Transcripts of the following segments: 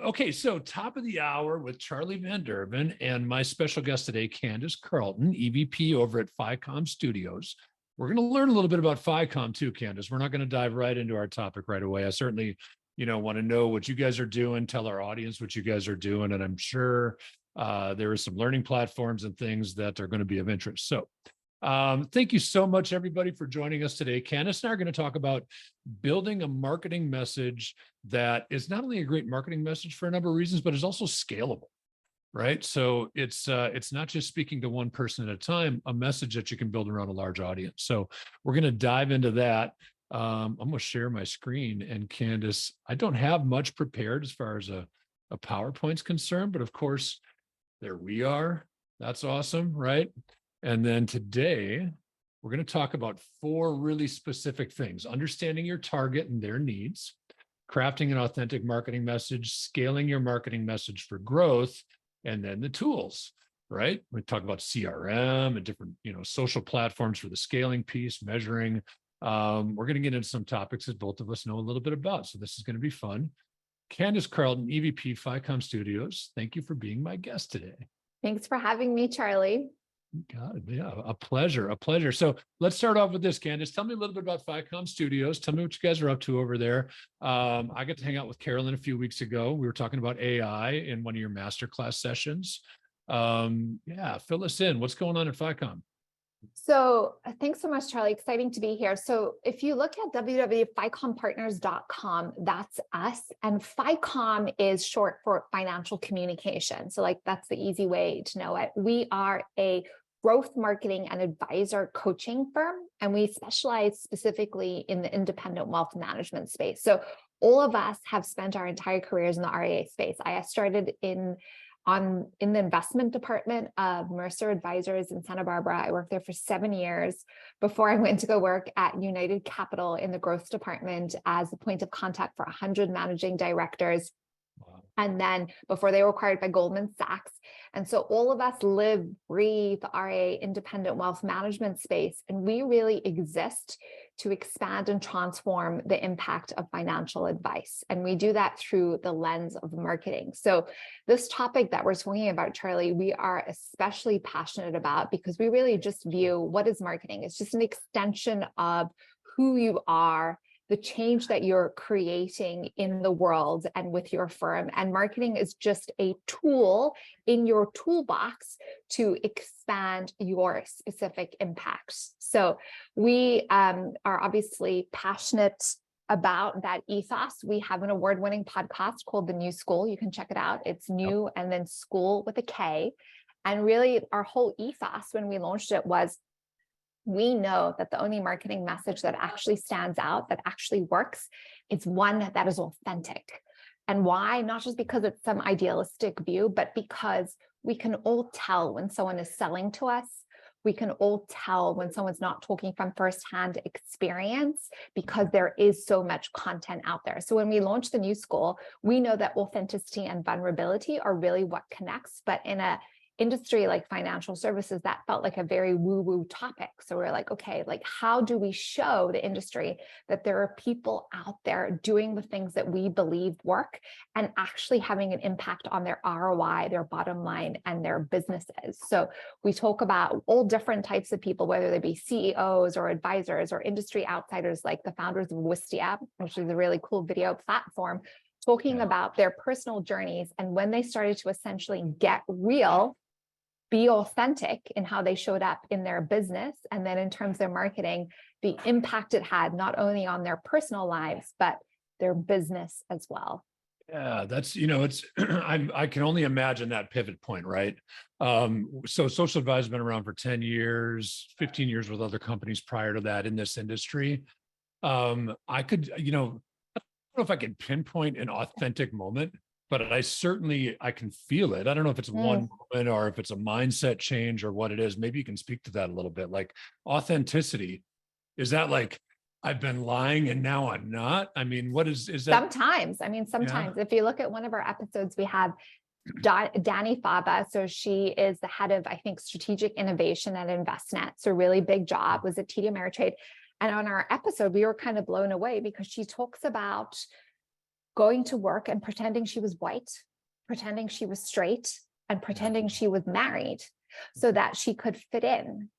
Okay, so top of the hour with Charlie Van Derven and my special guest today, Candice Carlton, EVP over at FICOM Studios. We're going to learn a little bit about FICOM too, Candice. We're not going to dive right into our topic right away. I certainly, want to know what you guys are doing, tell our audience what you guys are doing, and I'm sure there are some learning platforms and things that are going to be of interest. So thank you so much, everybody, for joining us today. Candice and I are going to talk about building a marketing message that is not only a great marketing message for a number of reasons, but is also scalable, right? So it's not just speaking to one person at a time, a message that you can build around a large audience. So we're going to dive into that. I'm going to share my screen. And Candice, I don't have much prepared as far as a PowerPoint's concerned, but of course, there we are. That's awesome, right? And then today, we're going to talk about 4 really specific things: understanding your target and their needs, crafting an authentic marketing message, scaling your marketing message for growth, and then the tools, right? We talk about CRM and different, social platforms for the scaling piece, measuring. We're going to get into some topics that both of us know a little bit about. So this is going to be fun. Candice Carlton, EVP, FICOM Studios. Thank you for being my guest today. Thanks for having me, Charlie. Got it. Yeah, a pleasure, a pleasure. So let's start off with this, Candice. Tell me a little bit about FICOM Studios. Tell me what you guys are up to over there. I got to hang out with Carolyn a few weeks ago. We were talking about AI in one of your masterclass sessions. Fill us in. What's going on at FICOM? So thanks so much, Charlie. Exciting to be here. So if you look at www.ficompartners.com, that's us. And FICOM is short for financial communication. So that's the easy way to know it. We are a growth marketing and advisor coaching firm, and we specialize specifically in the independent wealth management space. So all of us have spent our entire careers in the RIA space. I started in the investment department of Mercer Advisors in Santa Barbara. I worked there for 7 years before I went to go work at United Capital in the growth department as the point of contact for 100 managing directors. Wow. And then before they were acquired by Goldman Sachs. And so all of us live, breathe the RIA independent wealth management space. And we really exist to expand and transform the impact of financial advice. And we do that through the lens of marketing. So this topic that we're talking about, Charlie, we are especially passionate about because we really just view what is marketing. It's just an extension of who you are, the change that you're creating in the world and with your firm. And marketing is just a tool in your toolbox to expand your specific impacts. So we are obviously passionate about that ethos. We have an award-winning podcast called The New School. You can check it out. It's new and then school with a K. And really our whole ethos when we launched it was, we know that the only marketing message that actually stands out, that actually works, is one that is authentic. And why? Not just because it's some idealistic view, but because we can all tell when someone is selling to us. We can all tell when someone's not talking from firsthand experience because there is so much content out there. So when we launch the New School, we know that authenticity and vulnerability are really what connects, but in a industry like financial services, that felt like a very woo-woo topic. So we're like, okay, how do we show the industry that there are people out there doing the things that we believe work and actually having an impact on their ROI, their bottom line, and their businesses? So we talk about all different types of people, whether they be CEOs or advisors or industry outsiders, like the founders of Wistia, which is a really cool video platform, talking about their personal journeys and when they started to essentially get real, be authentic in how they showed up in their business, and then in terms of marketing, the impact it had not only on their personal lives, but their business as well. Yeah, that's, it's, I can only imagine that pivot point, right? So social advisor has been around for 10 years, 15 years with other companies prior to that in this industry. I could, I don't know if I can pinpoint an authentic moment, but I can feel it. I don't know if it's one moment or if it's a mindset change or what it is. Maybe you can speak to that a little bit. Like authenticity, is that like, I've been lying and now I'm not? I mean, what is that? Sometimes, if you look at one of our episodes, we have Dani Faba. So she is the head of, I think, strategic innovation at Envestnet. So really big job, was at TD Ameritrade. And on our episode, we were kind of blown away because she talks about going to work and pretending she was white, pretending she was straight, and pretending she was married so that she could fit in.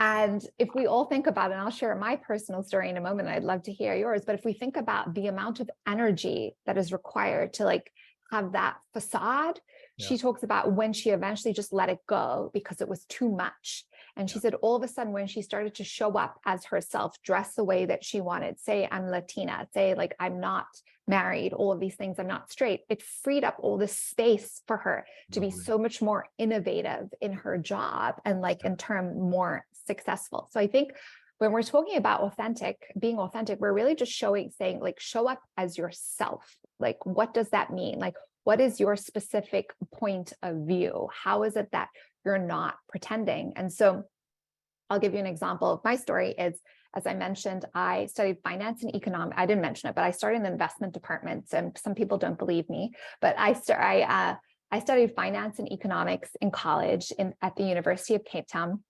And if we all think about it, and I'll share my personal story in a moment, I'd love to hear yours, but if we think about the amount of energy that is required to like have that facade, she talks about when she eventually just let it go because it was too much. And she said all of a sudden when she started to show up as herself, dress the way that she wanted, say I'm Latina, say like I'm not married, all of these things, I'm not straight, it freed up all this space for her to be so much more innovative in her job and like in turn more successful. So I think when we're talking about being authentic, we're really just saying like, show up as yourself. Like, what does that mean? Like, what is your specific point of view? How is it that you're not pretending? And so I'll give you an example of my story is, as I mentioned, I studied finance and economics. I didn't mention it, but I started in the investment department. And some people don't believe me, but I studied finance and economics in college at the University of Cape Town.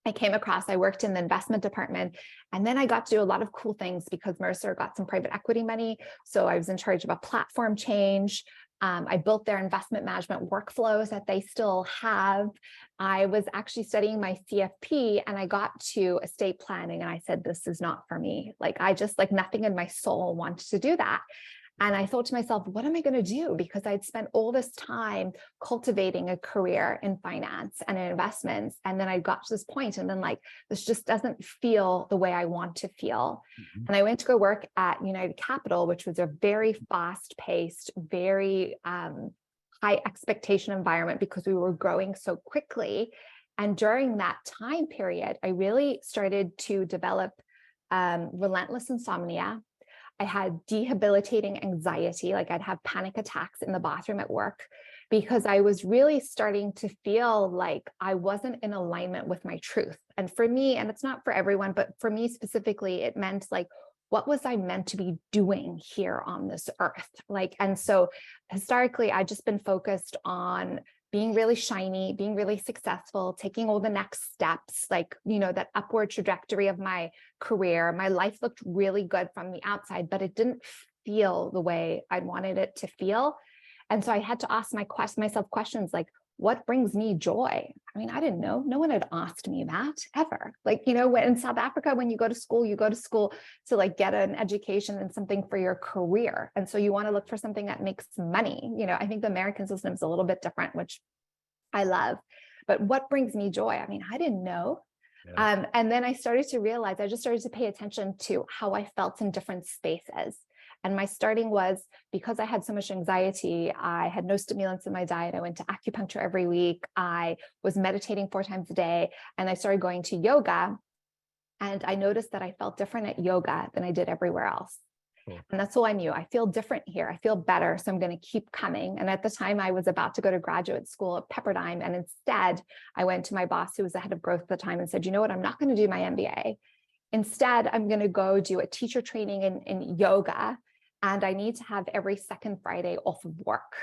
I worked in the investment department, and then I got to do a lot of cool things because Mercer got some private equity money. So I was in charge of a platform change. I built their investment management workflows that they still have. I was actually studying my CFP and I got to estate planning and I said, this is not for me. Like nothing in my soul wanted to do that. And I thought to myself, what am I going to do? Because I'd spent all this time cultivating a career in finance and in investments. And then I got to this point and then like, this just doesn't feel the way I want to feel. And I went to go work at United Capital, which was a very fast paced, very high expectation environment because we were growing so quickly. And during that time period, I really started to develop relentless insomnia. I had debilitating anxiety, like I'd have panic attacks in the bathroom at work because I was really starting to feel like I wasn't in alignment with my truth. And for me, and it's not for everyone, but for me specifically, it meant like, what was I meant to be doing here on this earth? Like, and so historically, I've just been focused on being really shiny, being really successful, taking all the next steps, like, that upward trajectory of my career. My life looked really good from the outside, but it didn't feel the way I wanted it to feel. And so I had to ask myself questions like, what brings me joy? I mean, I didn't know. No one had asked me that ever. Like, when in South Africa, when you go to school to like get an education and something for your career. And so you want to look for something that makes money. I think the American system is a little bit different, which I love. But what brings me joy? I mean, I didn't know. Yeah. And then I started to realize, I just started to pay attention to how I felt in different spaces. And my starting was because I had so much anxiety, I had no stimulants in my diet. I went to acupuncture every week. I was meditating 4 times a day, and I started going to yoga. And I noticed that I felt different at yoga than I did everywhere else. Cool. And that's all I knew. I feel different here. I feel better. So I'm going to keep coming. And at the time I was about to go to graduate school at Pepperdine. And instead I went to my boss, who was the head of growth at the time, and said, you know what, I'm not going to do my MBA. Instead, I'm going to go do a teacher training in yoga. And I need to have every second Friday off of work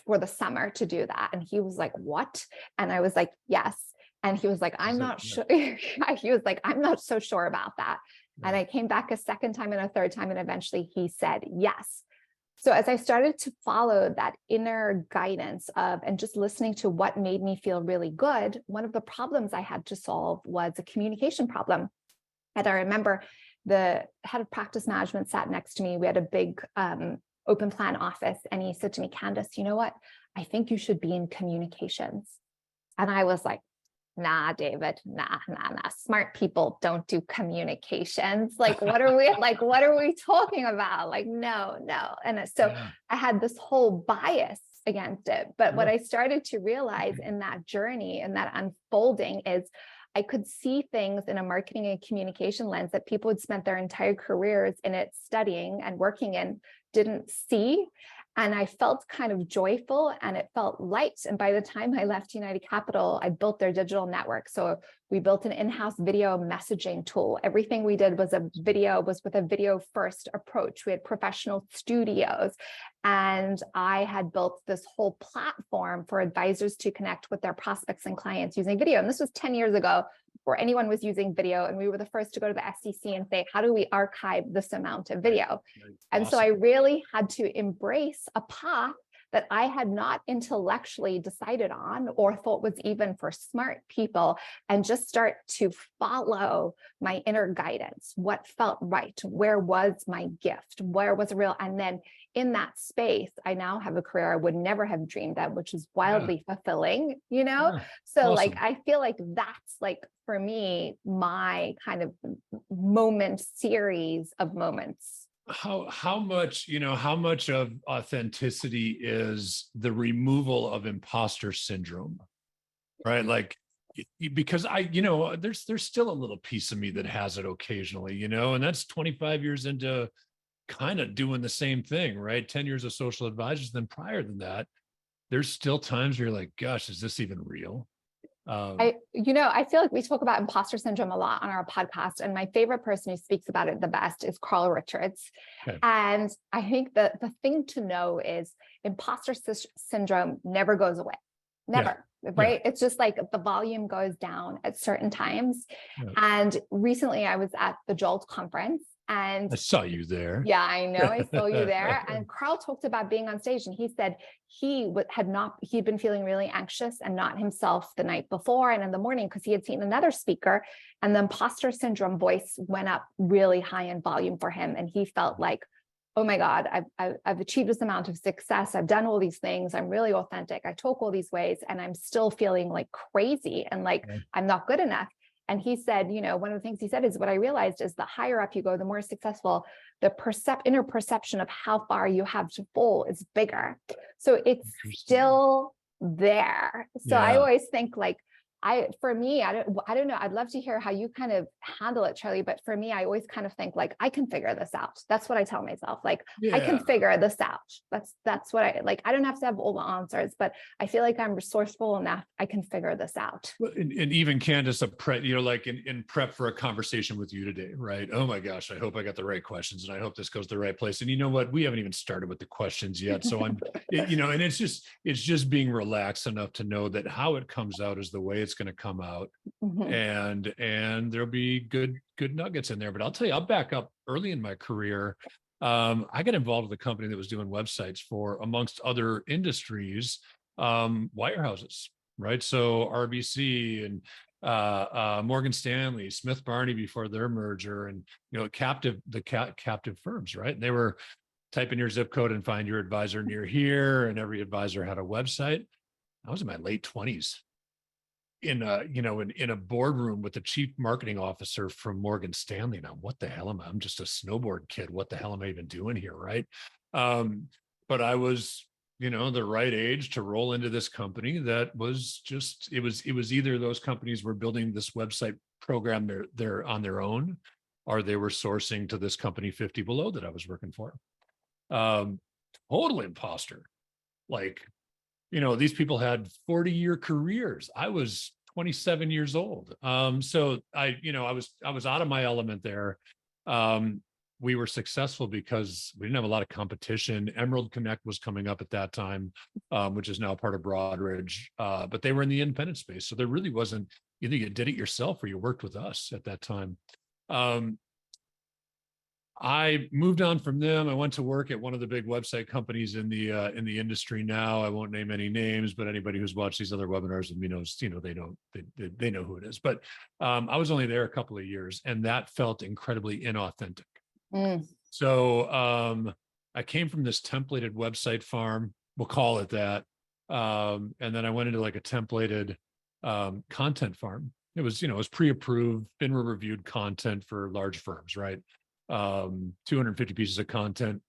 for the summer to do that. And he was like, what? And I was like, yes. And he was like, I'm not sure. He was like, I'm not so sure about that. Yeah. And I came back a second time and a third time. And eventually he said, yes. So as I started to follow that inner guidance and just listening to what made me feel really good, one of the problems I had to solve was a communication problem. And I remember the head of practice management sat next to me. We had a big open plan office. And he said to me, Candice, you know what? I think you should be in communications. And I was like, nah, David, nah. Smart people don't do communications. Like, what are we talking about? Like, no. And so I had this whole bias against it. But what I started to realize in that journey and that unfolding is I could see things in a marketing and communication lens that people had spent their entire careers in it studying and working in didn't see. And I felt kind of joyful and it felt light. And by the time I left United Capital, I built their digital network. So We built an in-house video messaging tool. Everything we did was with a video first approach. We had professional studios, and I had built this whole platform for advisors to connect with their prospects and clients using video. And this was 10 years ago, before anyone was using video. And we were the first to go to the SEC and say, how do we archive this amount of video? And so I really had to embrace a path that I had not intellectually decided on or thought was even for smart people, and just start to follow my inner guidance, what felt right, where was my gift, where was real. And then in that space, I now have a career I would never have dreamed of, which is wildly fulfilling, you know? So like, I feel like that's like, for me, my kind of series of moments. How much, how much of authenticity is the removal of imposter syndrome, right? Like, because there's still a little piece of me that has it occasionally, and that's 25 years into kind of doing the same thing, right? 10 years of social advisors. Then prior than that, there's still times where you're like, gosh, is this even real? I feel like we talk about imposter syndrome a lot on our podcast, and my favorite person who speaks about it the best is Carl Richards. Okay. And I think that the thing to know is imposter syndrome never goes away, never, right? Yeah. It's just like the volume goes down at certain times. Yeah. And recently I was at the Jolt conference. And I saw you there. Yeah, I know. I saw you there. And Carl talked about being on stage, and he said he'd been feeling really anxious and not himself the night before and in the morning, because he had seen another speaker, and the imposter syndrome voice went up really high in volume for him. And he felt like, oh my God, I've achieved this amount of success. I've done all these things. I'm really authentic. I talk all these ways, and I'm still feeling like crazy and like I'm not good enough. And he said, one of the things he said is, what I realized is the higher up you go, the more successful, the inner perception of how far you have to fall is bigger. So it's still there. So I always think like, I don't know. I'd love to hear how you kind of handle it, Charlie. But for me, I always kind of think like, I can figure this out. That's what I tell myself. Like, I can figure this out. That's what I like. I don't have to have all the answers, but I feel like I'm resourceful enough. I can figure this out. And even Candice, like in prep for a conversation with you today, right? Oh my gosh, I hope I got the right questions, and I hope this goes the right place. And you know what? We haven't even started with the questions yet. So and it's just being relaxed enough to know that how it comes out is the way it's going to come out. And there'll be good nuggets in there. But I'll tell you, I'll back up early in my career. I got involved with a company that was doing websites for, amongst other industries, wirehouses, right? So RBC and Morgan Stanley, Smith Barney before their merger, and captive firms, right? And they were type in your zip code and find your advisor near here, and every advisor had a website. I was in my late 20s. In a boardroom with the chief marketing officer from Morgan Stanley. Now, what the hell I'm just a snowboard kid. What the hell am I even doing here? Right. But I was, the right age to roll into this company that was just, it was either those companies were building this website program they're on their own, or they were sourcing to this company 50 below that I was working for. Total imposter. Like, these people had 40-year careers. I was 27 years old. So I was out of my element there. We were successful because we didn't have a lot of competition. Emerald Connect was coming up at that time, which is now part of Broadridge. But they were in the independent space. So there really wasn't, either you did it yourself or you worked with us at that time. I moved on from them. I went to work at one of the big website companies in the industry now. I won't name any names, but anybody who's watched these other webinars with me knows, they know who it is. But I was only there a couple of years, and that felt incredibly inauthentic. So I came from this templated website farm, we'll call it that. And then I went into like a templated content farm. It was pre-approved, FINRA reviewed content for large firms, right? 250 pieces of content,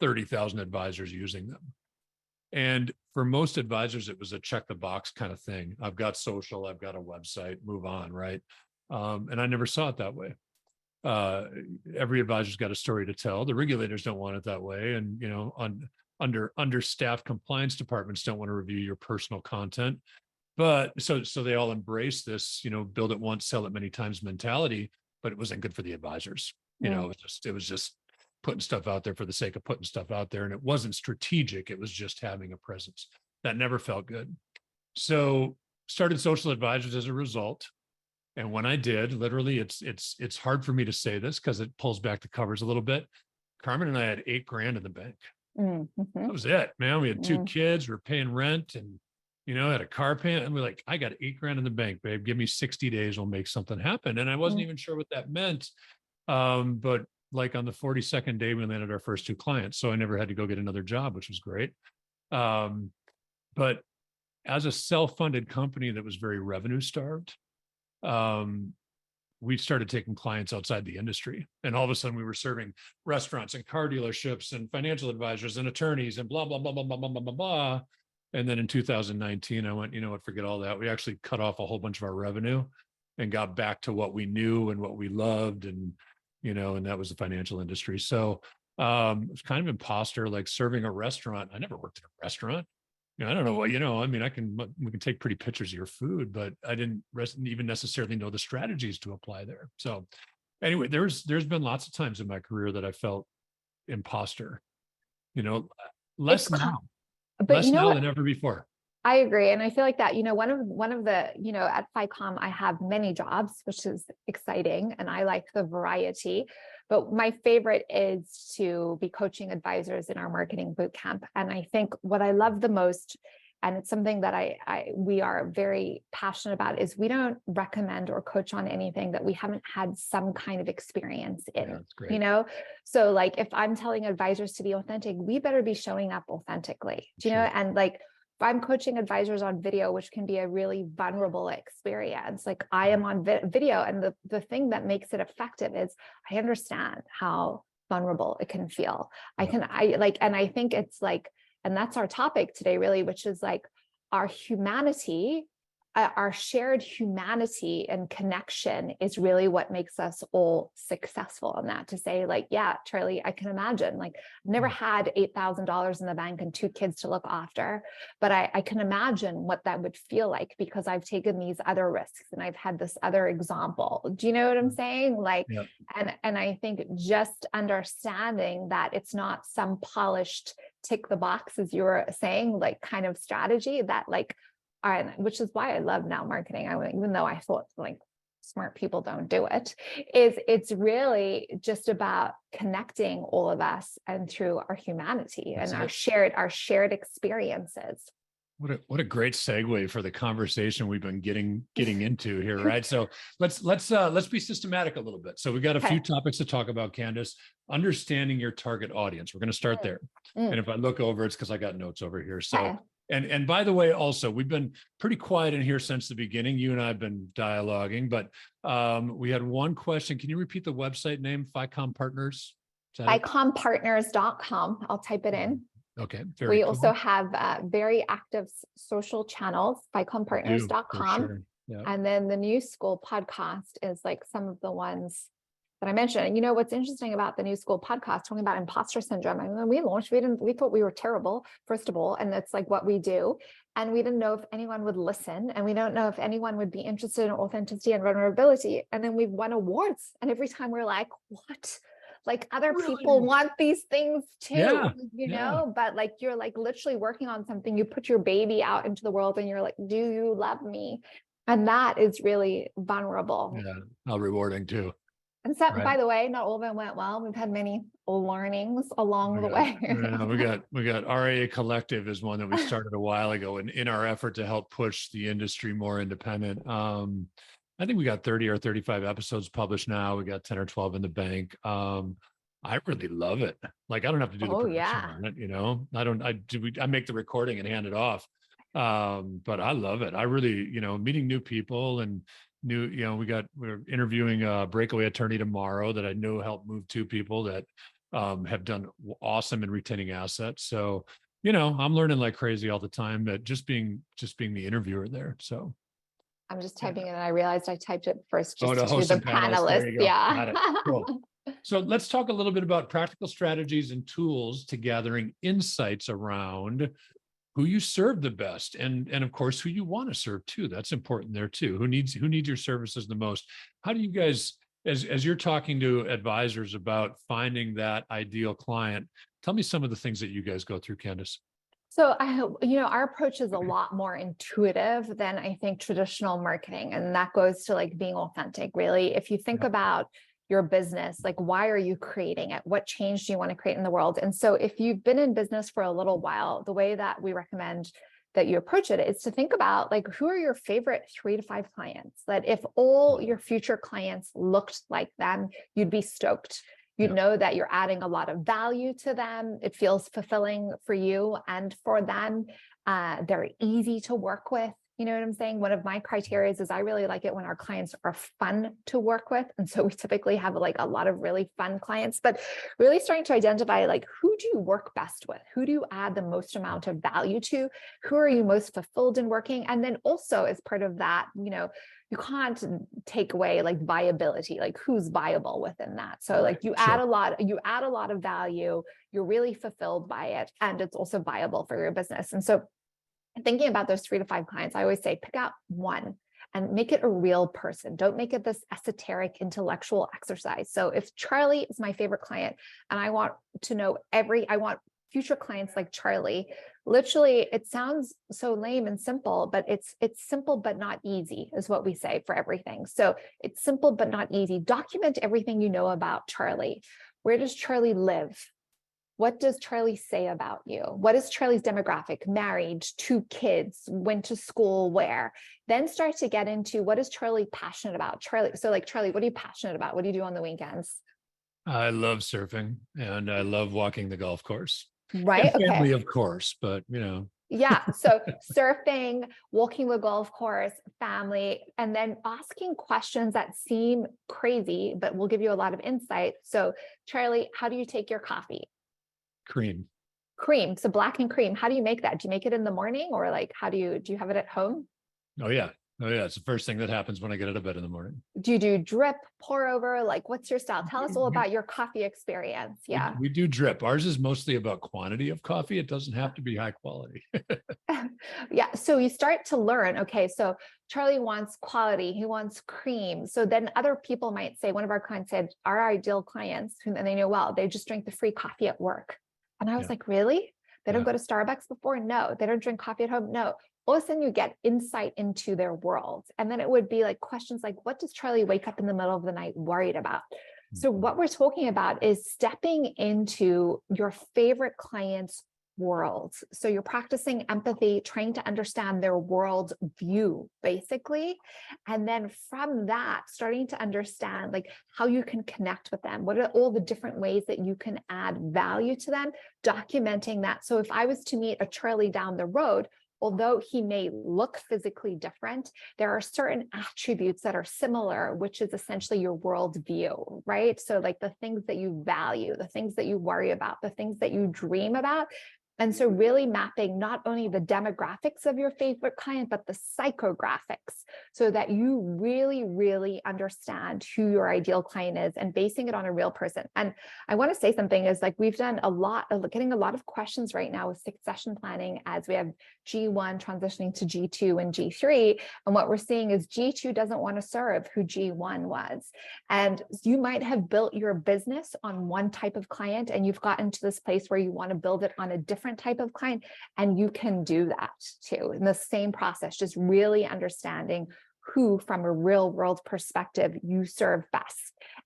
30,000 advisors using them. And for most advisors, it was a check the box kind of thing. I've got social, I've got a website, move on, right? And I never saw it that way. Every advisor's got a story to tell. The regulators don't want it that way. And, understaffed compliance departments don't want to review your personal content. But so they all embrace this, build it once, sell it many times mentality, but it wasn't good for the advisors. It was just putting stuff out there for the sake of putting stuff out there. And it wasn't strategic. It was just having a presence. That never felt good. So started Social Advisors as a result. And when I did, literally, it's hard for me to say this because it pulls back the covers a little bit. Carmen and I had $8,000 in the bank. Mm-hmm. That was it, man. We had 2 kids, we were paying rent, and had a car payment, and we're like, I got $8,000 in the bank, babe. Give me 60 days, we'll make something happen. And I wasn't even sure what that meant. But like on the 42nd day, we landed our first 2 clients. So I never had to go get another job, which was great. But as a self-funded company that was very revenue starved, we started taking clients outside the industry. And all of a sudden we were serving restaurants and car dealerships and financial advisors and attorneys and blah, blah, blah, blah, blah, blah, blah, blah, blah. And then in 2019, I went, what, forget all that. We actually cut off a whole bunch of our revenue and got back to what we knew and what we loved. And, and that was the financial industry. So it was kind of imposter, like serving a restaurant. I never worked in a restaurant. I don't know what, we can take pretty pictures of your food, but I didn't even necessarily know the strategies to apply there. So anyway, there's been lots of times in my career that I felt imposter, less now. But less now than ever before. I agree. And I feel like that, one of the, at FICOM, I have many jobs, which is exciting. And I like the variety, but my favorite is to be coaching advisors in our marketing bootcamp. And I think what I love the most, and it's something that we are very passionate about, is we don't recommend or coach on anything that we haven't had some kind of experience in. Yeah, that's great. So like if I'm telling advisors to be authentic, we better be showing up authentically, and like if I'm coaching advisors on video, which can be a really vulnerable experience, like I am on video, and the thing that makes it effective is I understand how vulnerable it can feel. And I think it's like, and that's our topic today, really, which is like our humanity, our shared humanity and connection is really what makes us all successful in that. To say like, yeah, Charlie, I can imagine, like I've never had $8,000 in the bank and 2 kids to look after, but I can imagine what that would feel like because I've taken these other risks and I've had this other example. Do you know what I'm saying? Like, and I think just understanding that it's not some polished tick the box, as you were saying, like kind of strategy that like, which is why I love now marketing. Even though I thought like smart people don't do it, it's really just about connecting all of us and through our humanity and our shared experiences. What a great segue for the conversation we've been getting into here, right? So let's be systematic a little bit. So we've got a few topics to talk about, Candice. Understanding your target audience. We're going to start there. And if I look over, it's because I got notes over here. So. And by the way, also, we've been pretty quiet in here since the beginning. You and I have been dialoguing, but we had one question. Can you repeat the website name? FICOM Partners? FICOMpartners.com. I'll type it in. Okay. We cool. Also have very active social channels, FICOMpartners.com. Sure. Yeah. And then the New School podcast is like some of the ones that I mentioned. And what's interesting about the New School podcast, talking about imposter syndrome. I mean, when we launched, we thought we were terrible, first of all, and that's like what we do. And we didn't know if anyone would listen, and we don't know if anyone would be interested in authenticity and vulnerability. And then we've won awards. And every time we're like, what? Like other people want these things too, but like, you're like literally working on something, you put your baby out into the world and you're like, do you love me? And that is really vulnerable. Yeah, how rewarding too. And so, by the way, not all of them went well. We've had many learnings along the way. we got RAA Collective is one that we started a while ago, and in our effort to help push the industry more independent. I think we got 30 or 35 episodes published now. We got 10 or 12 in the bank. I really love it. Like I don't have to do the production on it. I make the recording and hand it off. But I love it. I really, meeting new people and we're interviewing a breakaway attorney tomorrow that I know helped move 2 people that have done awesome in retaining assets. So, I'm learning like crazy all the time, that just being the interviewer there. So I'm just typing it and I realized I typed it first just to the panelists. Yeah. Got it. Cool. So let's talk a little bit about practical strategies and tools to gathering insights around who you serve the best, and of course who you want to serve too. That's important there too. Who needs your services the most? How do you guys, as you're talking to advisors about finding that ideal client, tell me some of the things that you guys go through, Candice. So our approach is a lot more intuitive than I think traditional marketing. And that goes to like being authentic, really. If you think Yeah. about your business, like why are you creating it? What change do you want to create in the world? And so if you've been in business for a little while, the way that we recommend that you approach it is to think about like, who are your favorite 3 to 5 clients? That if all your future clients looked like them, you'd be stoked. You Yeah. know that you're adding a lot of value to them. It feels fulfilling for you and for them. They're easy to work with. You know what I'm saying? One of my criteria is I really like it when our clients are fun to work with. And so we typically have like a lot of really fun clients, but really starting to identify like, who do you work best with? Who do you add the most amount of value to? Who are you most fulfilled in working? And then also as part of that, you can't take away like viability, like who's viable within that. So like you add Sure. a lot of value, you're really fulfilled by it, and it's also viable for your business. And so thinking about those 3 to 5 clients, I always say pick out one and make it a real person. Don't make it this esoteric intellectual exercise. So if Charlie is my favorite client and I want to know I want future clients like Charlie, literally it sounds so lame and simple, but it's simple but not easy is what we say for everything. So it's simple but not easy. Document everything you know about Charlie. Where does Charlie live? What does Charlie say about you? What is Charlie's demographic? Married, 2 kids, went to school where? Then start to get into what is Charlie passionate about? Charlie, so like Charlie, what are you passionate about? What do you do on the weekends? I love surfing and I love walking the golf course, Right? and Okay. family, of course, but Yeah. So surfing, walking the golf course, family, and then asking questions that seem crazy, but will give you a lot of insight. So, Charlie, how do you take your coffee? cream. Cream. So black and cream. How do you make that? Do you make it in the morning or like how do you have it at home? Oh yeah. Oh yeah. It's the first thing that happens when I get out of bed in the morning. Do you do drip, pour over? Like what's your style? Tell us all We, about your coffee experience. we, Yeah. we do drip. Ours is mostly about quantity of coffee. It doesn't have to be high quality. Yeah. So you start to learn, okay, so Charlie wants quality, he wants cream. So then other people might say, one of our clients said, our ideal clients, and they know well, they just drink the free coffee at work. And I was Yeah. like, really? They don't Yeah. go to Starbucks before? No. They don't drink coffee at home? No. All of a sudden you get insight into their world. And then it would be like questions like, what does Charlie wake up in the middle of the night worried about? So what we're talking about is stepping into your favorite client's world. So you're practicing empathy, trying to understand their world view, basically. And then from that, starting to understand like how you can connect with them. What are all the different ways that you can add value to them, documenting that. So if I was to meet a Charlie down the road, although he may look physically different, there are certain attributes that are similar, which is essentially your worldview, right? So like the things that you value, the things that you worry about, the things that you dream about. And so really mapping not only the demographics of your favorite client, but the psychographics so that you really, really understand who your ideal client is and basing it on a real person. And I want to say something is like, we've done getting a lot of questions right now with succession planning as we have G1 transitioning to G2 and G3. And what we're seeing is G2 doesn't want to serve who G1 was. And you might have built your business on one type of client and you've gotten to this place where you want to build it on a different type of client, and you can do that too in the same process, just really understanding who from a real world perspective you serve best.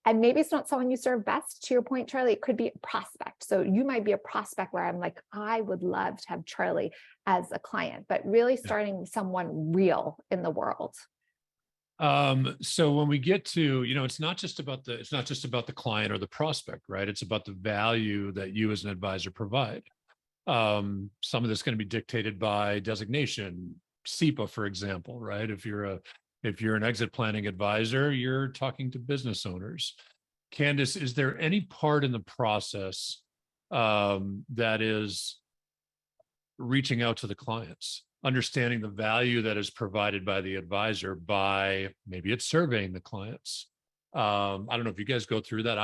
And maybe it's not someone you serve best, to your point, Charlie, it could be a prospect. So you might be a prospect where I'm like, I would love to have Charlie as a client, but really starting with someone real in the world. So when we get to, it's not just about the client or the prospect, right? It's about the value that you as an advisor provide. Some of this is going to be dictated by designation, SEPA, for example, right? If you're an exit planning advisor, you're talking to business owners. Candice, is there any part in the process that is reaching out to the clients, understanding the value that is provided by the advisor by maybe it's surveying the clients? I don't know if you guys go through that.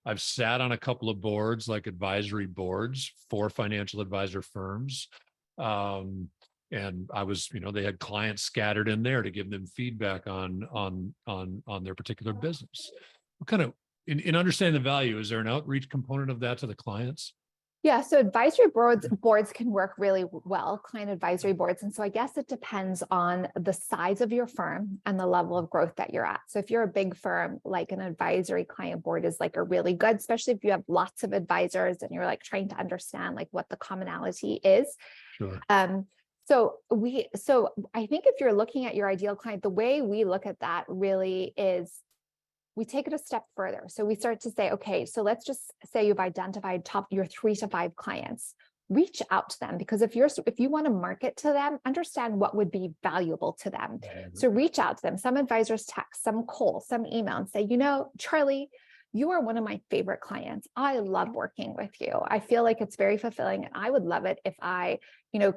I've sat on a couple of boards, like advisory boards for financial advisor firms, And I was, they had clients scattered in there to give them feedback on their particular business. What kind of, in understanding the value, is there an outreach component of that to the clients? Yeah, so advisory boards can work really well, client advisory boards. And so I guess it depends on the size of your firm and the level of growth that you're at. So if you're a big firm, like an advisory client board is like a really good, especially if you have lots of advisors and you're like trying to understand like what the commonality is. Sure. So I think if you're looking at your ideal client, the way we look at that really is we take it a step further. So we start to say, okay, so let's just say you've identified your 3 to 5 clients. Reach out to them, because if you want to market to them, understand what would be valuable to them. So reach out to them. Some advisors text, some call, some email and say, Charlie, you are one of my favorite clients. I love working with you. I feel like it's very fulfilling, and I would love it if I,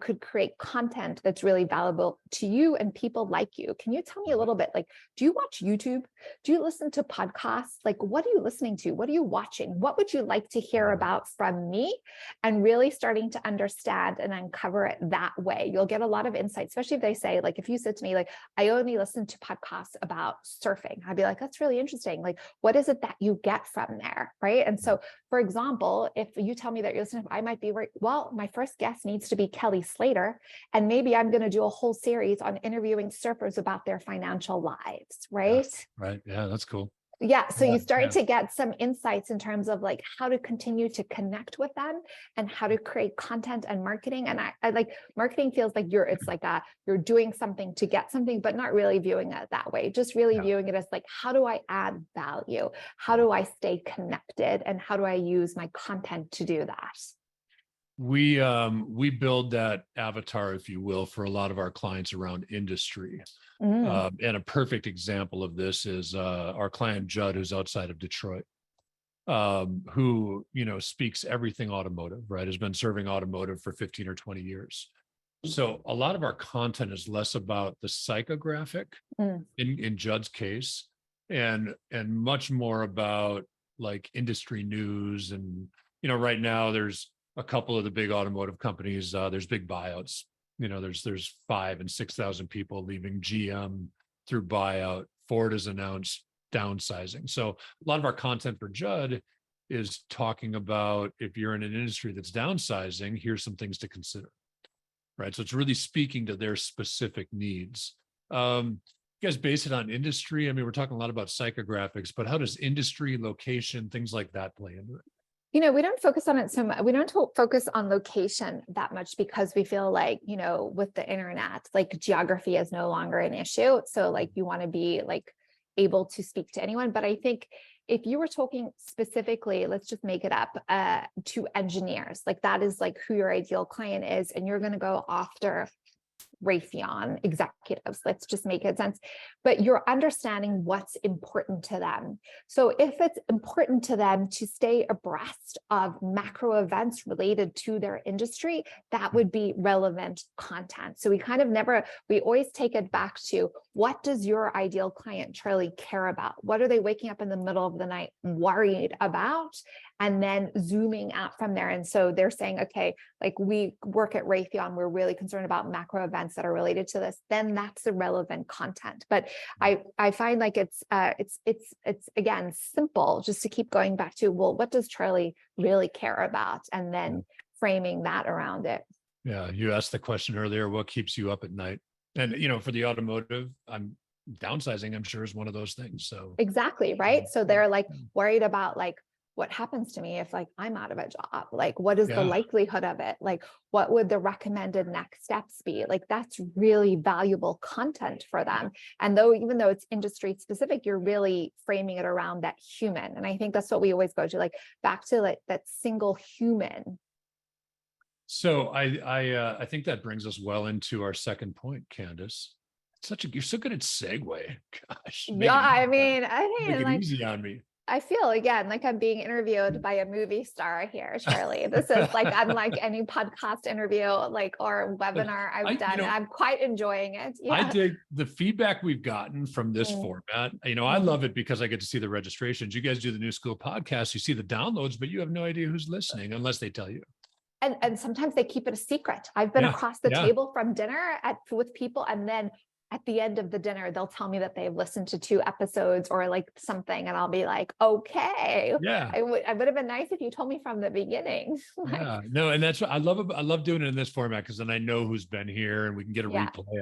could create content that's really valuable to you and people like you. Can you tell me a little bit, like, do you watch YouTube? Do you listen to podcasts? Like, what are you listening to? What are you watching? What would you like to hear about from me? And really starting to understand and uncover it that way. You'll get a lot of insight, especially if they say, like, if you said to me, like, I only listen to podcasts about surfing, I'd be like, that's really interesting. Like, what is it that you get from there? Right. And so, for example, if you tell me that you're listening, I might be right. Well, my first guest needs to be Kelly Slater. And maybe I'm going to do a whole series on interviewing surfers about their financial lives. Right. Yeah, right. Yeah, that's cool. Yeah. So you start to get some insights in terms of like how to continue to connect with them and how to create content and marketing. And I like marketing feels like you're doing something to get something, but not really viewing it that way. Just really viewing it as like, how do I add value? How do I stay connected? And how do I use my content to do that? We build that avatar, if you will, for a lot of our clients around industry. And a perfect example of this is our client Judd, who's outside of Detroit, who speaks everything automotive, right? Has been serving automotive for 15 or 20 years. So a lot of our content is less about the psychographic in Judd's case, and much more about like industry news. And right now there's a couple of the big automotive companies, there's big buyouts. There's 5,000 and 6,000 people leaving GM through buyout. Ford has announced downsizing. So a lot of our content for Judd is talking about, if you're in an industry that's downsizing, here's some things to consider, right? So it's really speaking to their specific needs. You guys base it on industry. I mean, we're talking a lot about psychographics, but how does industry, location, things like that play into it? We don't focus on it so much. We don't focus on location that much because we feel like, with the internet, like geography is no longer an issue. So like you want to be like able to speak to anyone. But I think if you were talking specifically, let's just make it up, to engineers, like that is like who your ideal client is. And you're going to go after Raytheon executives, let's just make it sense, but you're understanding what's important to them. So if it's important to them to stay abreast of macro events related to their industry, that would be relevant content. So we always take it back to, what does your ideal client, Charlie, care about? What are they waking up in the middle of the night worried about? And then zooming out from there. And so they're saying, okay, like we work at Raytheon, we're really concerned about macro events that are related to this. Then that's the relevant content. But I find like it's again simple, just to keep going back to, well, what does Charlie really care about? And then framing that around it. Yeah, you asked the question earlier, what keeps you up at night? And for the automotive, downsizing, I'm sure, is one of those things. So exactly, right. So they're like worried about like, what happens to me if like I'm out of a job? Like, what is the likelihood of it? Like, what would the recommended next steps be? Like, that's really valuable content for them. And even though it's industry specific, you're really framing it around that human. And I think that's what we always go to, like back to like that single human. So I think that brings us well into our second point, Candice. You're so good at segue. Gosh. Make it like, easy on me. I feel again like I'm being interviewed by a movie star here, Charlie. This is like unlike any podcast interview, like or webinar I've done. I'm quite enjoying it. Yeah. I dig the feedback we've gotten from this format. I love it because I get to see the registrations. You guys do the New School podcast, you see the downloads, but you have no idea who's listening unless they tell you. And sometimes they keep it a secret. I've been Yeah. across the Yeah. table from dinner with people, and then at the end of the dinner, they'll tell me that they've listened to 2 episodes or like something, and I'll be like, okay, Yeah. I would have been nice if you told me from the beginning. Like, Yeah. No, and that's what I love. I love doing it in this format because then I know who's been here and we can get a yeah, replay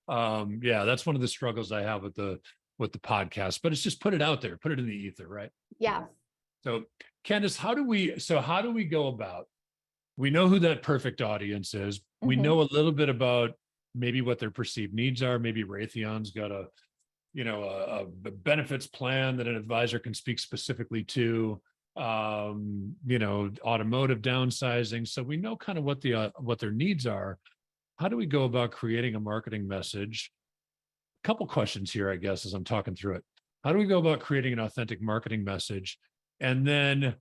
out. Yeah, that's one of the struggles I have with the podcast, but it's just put it out there, put it in the ether, right? yeah. So, Candice, how do we go about? We know who that perfect audience is. We Mhm. know a little bit about maybe what their perceived needs are. Maybe Raytheon's got a benefits plan that an advisor can speak specifically to. Automotive downsizing. So we know kind of what their needs are. How do we go about creating a marketing message? A couple questions here, I guess, as I'm talking through it. How do we go about creating an authentic marketing message? And then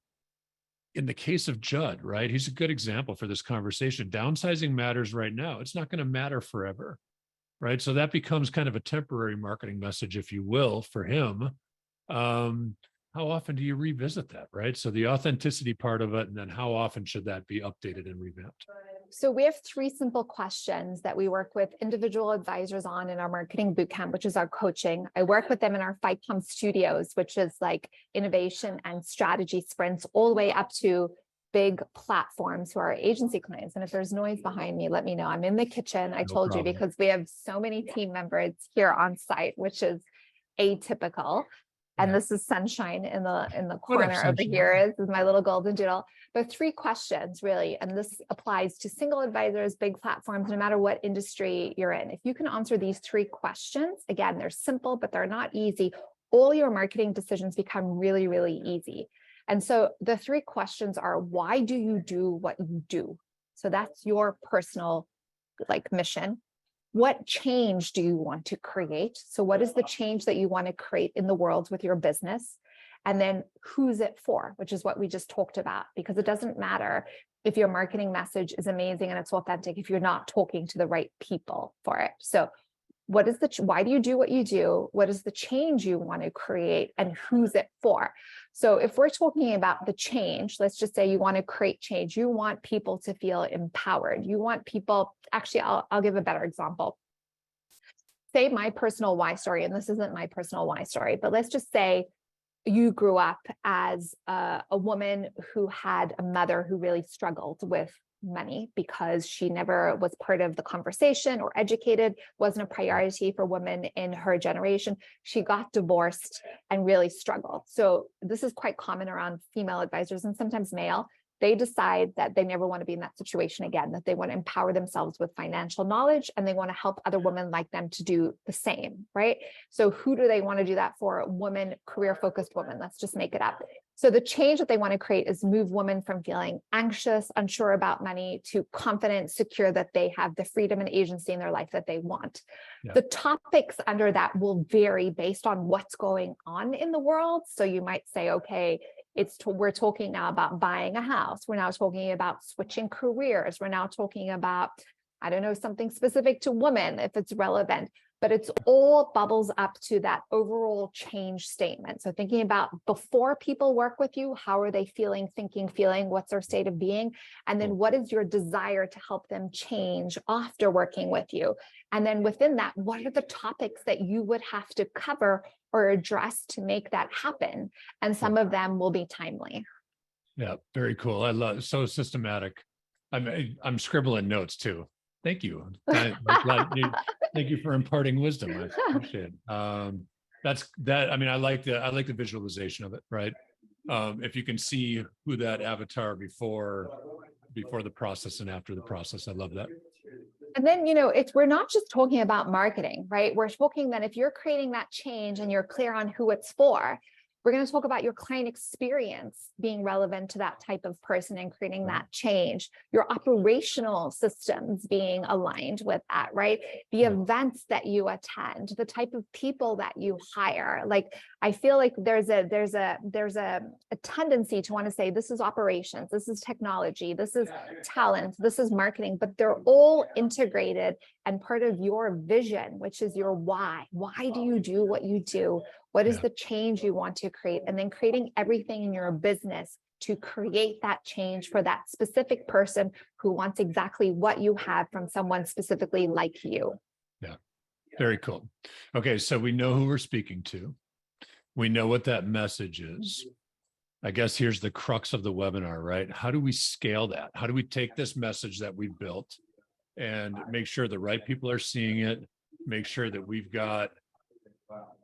in the case of Judd, right? He's a good example for this conversation. Downsizing matters right now. It's not going to matter forever, right? So that becomes kind of a temporary marketing message, if you will, for him. How often do you revisit that, right? So the authenticity part of it, and then how often should that be updated and revamped? So we have 3 simple questions that we work with individual advisors on in our marketing bootcamp, which is our coaching. I work with them in our FICOM studios, which is like innovation and strategy sprints, all the way up to big platforms who are agency clients. And if there's noise behind me, let me know. I'm in the kitchen, I No told you, problem. because we have so many team members here on site, which is atypical. And Yeah. this is sunshine in the What up, corner over sunshine? here. This is my little golden doodle. But 3 questions really, and this applies to single advisors, big platforms, no matter what industry you're in. If you can answer these 3 questions, again, they're simple, but they're not easy. All your marketing decisions become really, really easy. And so the 3 questions are, why do you do what you do? So that's your personal mission. What change do you want to create? So what is the change that you want to create in the world with your business? And then who's it for, which is what we just talked about, because it doesn't matter if your marketing message is amazing and it's authentic if you're not talking to the right people for it. So what is why do you do what you do? What is the change you want to create, and who's it for? So if we're talking about the change, let's just say you want to create change. You want people to feel empowered. You want people, actually, I'll give a better example. Say my personal why story, and this isn't my personal why story, but let's just say you grew up as a woman who had a mother who really struggled with money because she never was part of the conversation or educated, wasn't a priority for women in her generation. She got divorced and really struggled. So this is quite common around female advisors and sometimes male. They decide that they never want to be in that situation again, that they want to empower themselves with financial knowledge and they want to help other women like them to do the same, right? So who do they want to do that for? Women, career-focused women. Let's just make it up. So the change that they want to create is move women from feeling anxious, unsure about money, to confident, secure that they have the freedom and agency in their life that they want. Yeah. The topics under that will vary based on what's going on in the world. So you might say, okay, we're talking now about buying a house. We're now talking about switching careers. We're now talking about, I don't know, something specific to women if it's relevant, but it's all bubbles up to that overall change statement. So thinking about before people work with you, how are they feeling, thinking, feeling, what's their state of being? And then what is your desire to help them change after working with you? And then within that, what are the topics that you would have to cover or address to make that happen? And some of them will be timely. Yeah, very cool. I love so systematic. I'm scribbling notes too. Thank you. Thank you for imparting wisdom. I appreciate it. That's that. I mean, I like the visualization of it, right? If you can see who that avatar before the process and after the process, I love that. And then, we're not just talking about marketing, right? We're talking that if you're creating that change and you're clear on who it's for, we're going to talk about your client experience being relevant to that type of person and creating that change, your operational systems being aligned with that, right? The events that you attend, the type of people that you hire. Like, I feel like there's a tendency to want to say, this is operations, this is technology, this is talent, this is marketing, but they're all integrated and part of your vision, which is your why. Why do you do what you do? What is the change you want to create? And then creating everything in your business to create that change for that specific person who wants exactly what you have from someone specifically like you. Yeah, very cool. Okay, so we know who we're speaking to. We know what that message is. I guess here's the crux of the webinar, right? How do we scale that? How do we take this message that we've built and make sure the right people are seeing it, make sure that we've got,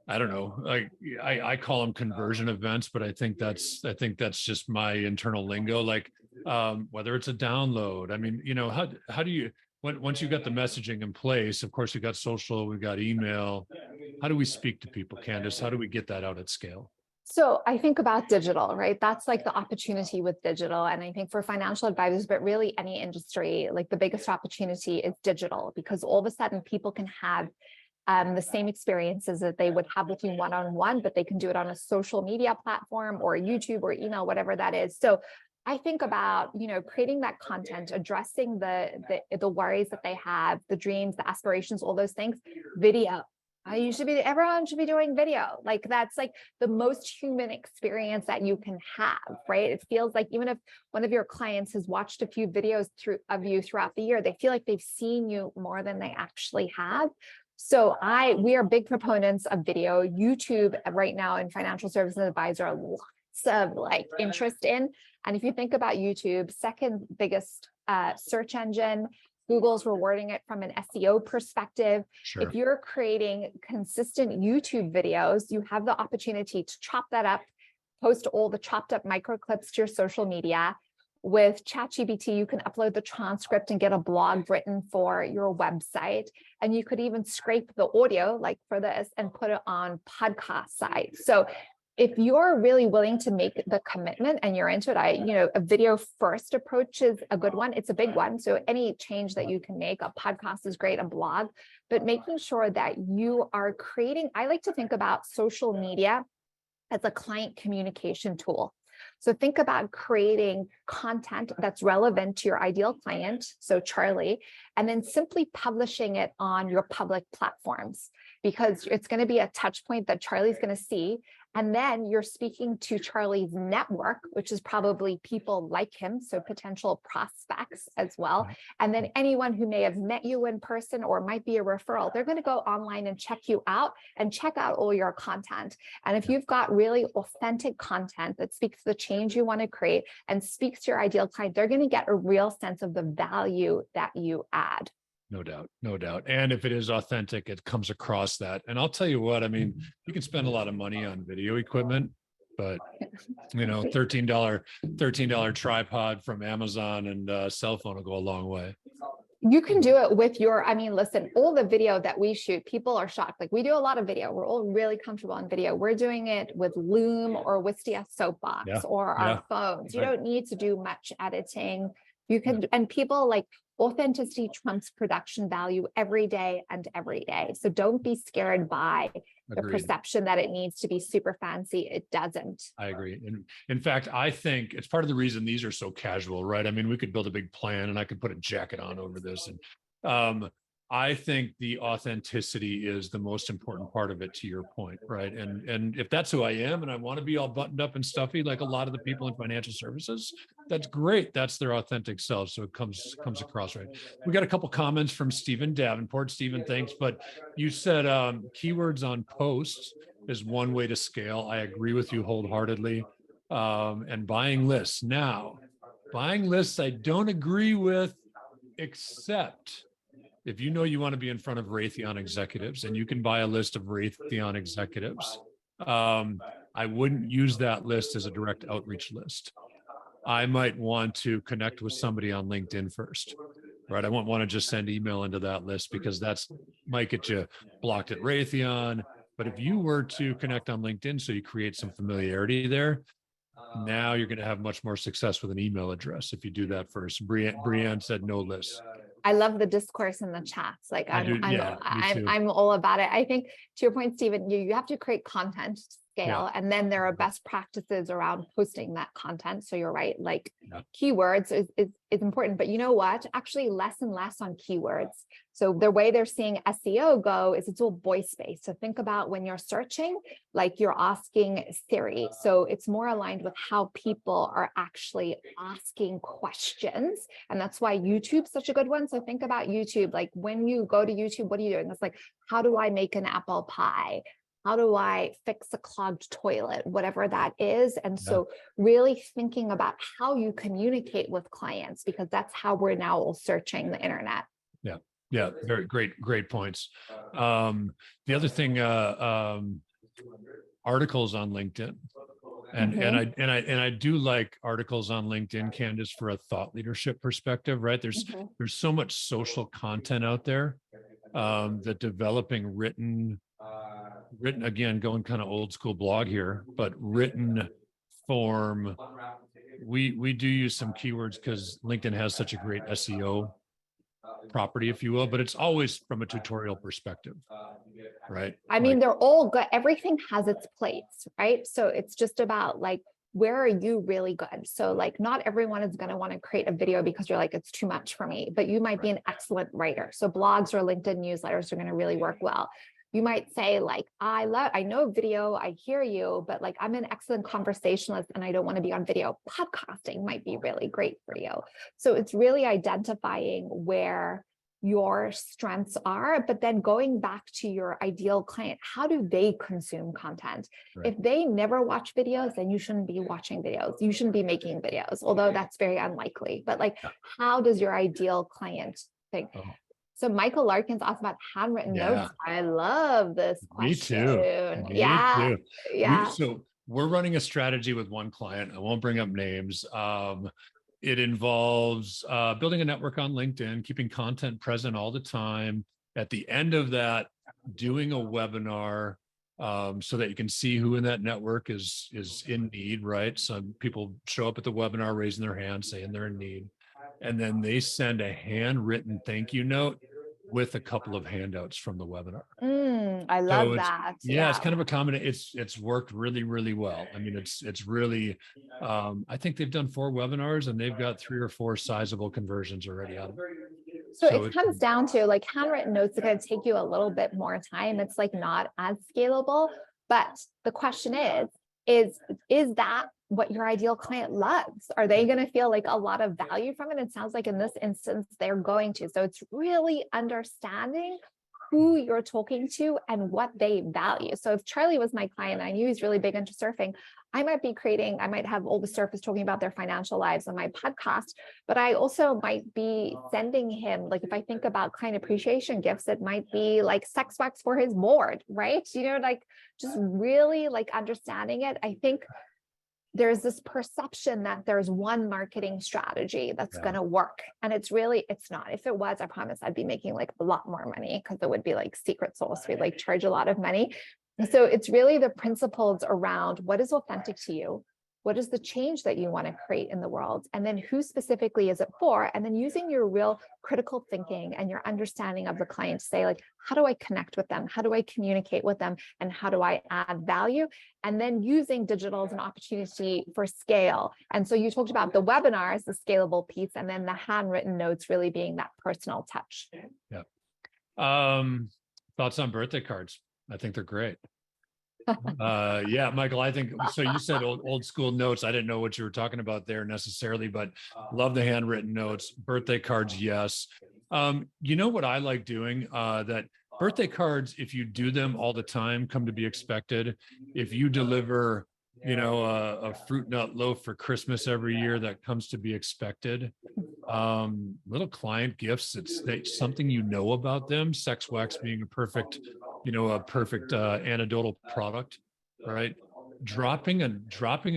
I don't know, like I call them conversion events, but I think that's just my internal lingo. Like whether it's a download, I mean, you know, how do you, once you've got the messaging in place, of course, we've got social, we've got email. How do we speak to people, Candice? How do we get that out at scale? So I think about digital, right? That's like the opportunity with digital. And I think for financial advisors, but really any industry, like the biggest opportunity is digital, because all of a sudden people can have the same experiences that they would have with you one-on-one, but they can do it on a social media platform or YouTube or email, whatever that is. So I think about, you know, creating that content, addressing the worries that they have, the dreams, the aspirations, all those things. Video. Everyone should be doing video. Like that's like the most human experience that you can have, right? It feels like even if one of your clients has watched a few videos of you throughout the year, they feel like they've seen you more than they actually have. So we are big proponents of video. YouTube right now in financial services advisor, lots of like interest in. And if you think about YouTube, second biggest search engine, Google's rewarding it from an SEO perspective. Sure. If you're creating consistent YouTube videos, you have the opportunity to chop that up, post all the chopped up micro clips to your social media. With ChatGPT, you can upload the transcript and get a blog written for your website. And you could even scrape the audio like for this and put it on podcast site. So if you're really willing to make the commitment and you're into it, a video first approach is a good one. It's a big one. So any change that you can make, a podcast is great, a blog, but making sure that you are creating, I like to think about social media as a client communication tool. So think about creating content that's relevant to your ideal client, so Charlie, and then simply publishing it on your public platforms, because it's going to be a touch point that Charlie's going to see. And then you're speaking to Charlie's network, which is probably people like him, so potential prospects as well. And then anyone who may have met you in person or might be a referral, they're going to go online and check you out and check out all your content. And if you've got really authentic content that speaks to the change you want to create and speaks to your ideal client, they're going to get a real sense of the value that you add. No doubt, no doubt. And if it is authentic, it comes across that. And I'll tell you what, I mean, you can spend a lot of money on video equipment, but you know, $13 tripod from Amazon and cell phone will go a long way. You can do it with listen, all the video that we shoot, people are shocked. Like we do a lot of video. We're all really comfortable on video. We're doing it with Loom or with CS Soapbox or our phones. You don't need to do much editing. You can, and people like authenticity trumps production value every day and every day. So don't be scared by the perception that it needs to be super fancy. It doesn't. I agree. And in fact, I think it's part of the reason these are so casual, right? I mean, we could build a big plan and I could put a jacket on over this. And I think the authenticity is the most important part of it, to your point, right? And if that's who I am and I want to be all buttoned up and stuffy like a lot of the people in financial services, that's great. That's their authentic self. So it comes across right. We got a couple comments from Stephen Davenport. Stephen, thanks. But you said keywords on posts is one way to scale. I agree with you wholeheartedly. And buying lists. Now, buying lists I don't agree with, except if you know you want to be in front of Raytheon executives and you can buy a list of Raytheon executives, I wouldn't use that list as a direct outreach list. I might want to connect with somebody on LinkedIn first, right? I won't want to just send email into that list because that's might get you blocked at Raytheon. But if you were to connect on LinkedIn, so you create some familiarity there, now you're going to have much more success with an email address if you do that first. Brianne said no list. I love the discourse in the chats. Like I'm all about it. I think to your point, Stephen, you have to create content scale. Yeah. And then there are best practices around posting that content. So you're right, like Yeah. keywords is important, but you know what? Actually less and less on keywords. So the way they're seeing SEO go is it's all voice-based. So think about when you're searching, like you're asking Siri. So it's more aligned with how people are actually asking questions. And that's why YouTube's such a good one. So think about YouTube, like when you go to YouTube, what are you doing? It's like, how do I make an apple pie? How do I fix a clogged toilet, whatever that is? And so really thinking about how you communicate with clients, because that's how we're now all searching the internet. Yeah. Yeah. Very great points. The other thing, articles on LinkedIn. And I do like articles on LinkedIn, Candice, for a thought leadership perspective, right? There's so much social content out there, that developing written again, going kind of old school blog here, but written form. We do use some keywords because LinkedIn has such a great SEO property, if you will, but it's always from a tutorial perspective, right? I mean, they're all good. Everything has its place, right? So it's just about like, where are you really good? So like, not everyone is going to want to create a video because you're like, it's too much for me, but you might be an excellent writer. So blogs or LinkedIn newsletters are going to really work well. You might say like, I know video, I hear you, but like, I'm an excellent conversationalist and I don't want to be on video. Podcasting might be really great for you. So it's really identifying where your strengths are, but then going back to your ideal client, how do they consume content? Right. If they never watch videos, then you shouldn't be watching videos. You shouldn't be making videos, although that's very unlikely. But like, how does your ideal client think? Oh. So Michael Larkins asked about handwritten notes. I love this question. Me too. Yeah. So we're running a strategy with one client. I won't bring up names. It involves building a network on LinkedIn, keeping content present all the time. At the end of that, doing a webinar so that you can see who in that network is in need, right? Some people show up at the webinar, raising their hand, saying they're in need. And then they send a handwritten thank you note with a couple of handouts from the webinar. I love that. Yeah, it's kind of a combination. It's worked really, really well. I mean, it's really, I think they've done 4 webinars and they've got 3 or 4 sizable conversions already out of it. So it comes down to like handwritten notes are going to take you a little bit more time. It's like not as scalable, but the question is that what your ideal client loves? Are they going to feel like a lot of value from it? It sounds like in this instance, they're going to. So it's really understanding who you're talking to and what they value. So if Charlie was my client, I knew he's really big into surfing, I might have all the surfers talking about their financial lives on my podcast, but I also might be sending him, like if I think about client appreciation gifts, it might be like sex wax for his board, right? You know, like just really like understanding it. I think there's this perception that there's one marketing strategy that's going to work. And it's not. If it was, I promise I'd be making like a lot more money because it would be like secret sauce. We'd like charge a lot of money. So it's really the principles around what is authentic to you, what is the change that you want to create in the world, and then who specifically is it for? And then using your real critical thinking and your understanding of the client to say, like, how do I connect with them? How do I communicate with them? And how do I add value? And then using digital as an opportunity for scale. And so you talked about the webinars, the scalable piece, and then the handwritten notes really being that personal touch. Yeah. Thoughts on birthday cards? I think they're great. Yeah, Michael, I think so. You said old school notes. I didn't know what you were talking about there necessarily, but love the handwritten notes. Birthday cards, yes. You know what I like doing? That birthday cards, if you do them all the time, come to be expected. If you deliver, a fruit nut loaf for Christmas every year, that comes to be expected. Little client gifts, it's something about them. Sex wax being a perfect anecdotal product, right? Dropping a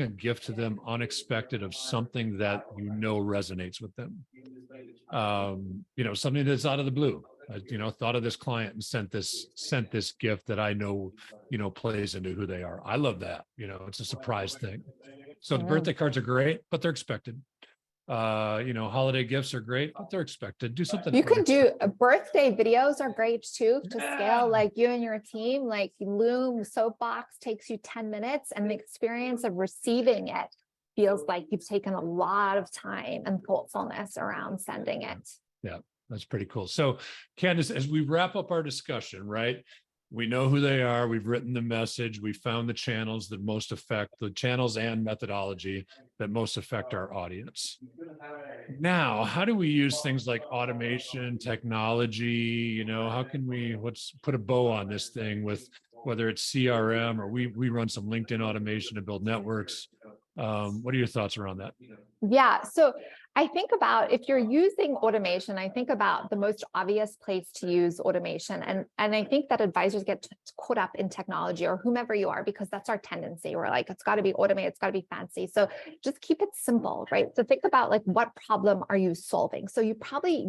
gift to them unexpected of something that resonates with them. Something that's out of the blue. I thought of this client and sent this gift that I know plays into who they are. I love that. It's a surprise thing. So the birthday cards are great, but they're expected. Holiday gifts are great, but they're expected. Do something. You can do birthday videos are great too to scale, Yeah. like you and your team, like Loom Soapbox takes you 10 minutes and the experience of receiving it feels like you've taken a lot of time and thoughtfulness around sending it. Yeah, that's pretty cool. So Candice, as we wrap up our discussion, right? We know who they are. We've written the message. We found the channels that most affect the channels and methodology that most affect our audience. Now, how do we use things like automation, technology? How can let's put a bow on this thing with whether it's CRM or we run some LinkedIn automation to build networks. What are your thoughts around that? Yeah. So I think about if you're using automation, I think about the most obvious place to use automation. And I think that advisors get caught up in technology or whomever you are, because that's our tendency. We're like, it's got to be automated, it's got to be fancy. So just keep it simple, right? So think about like, what problem are you solving? So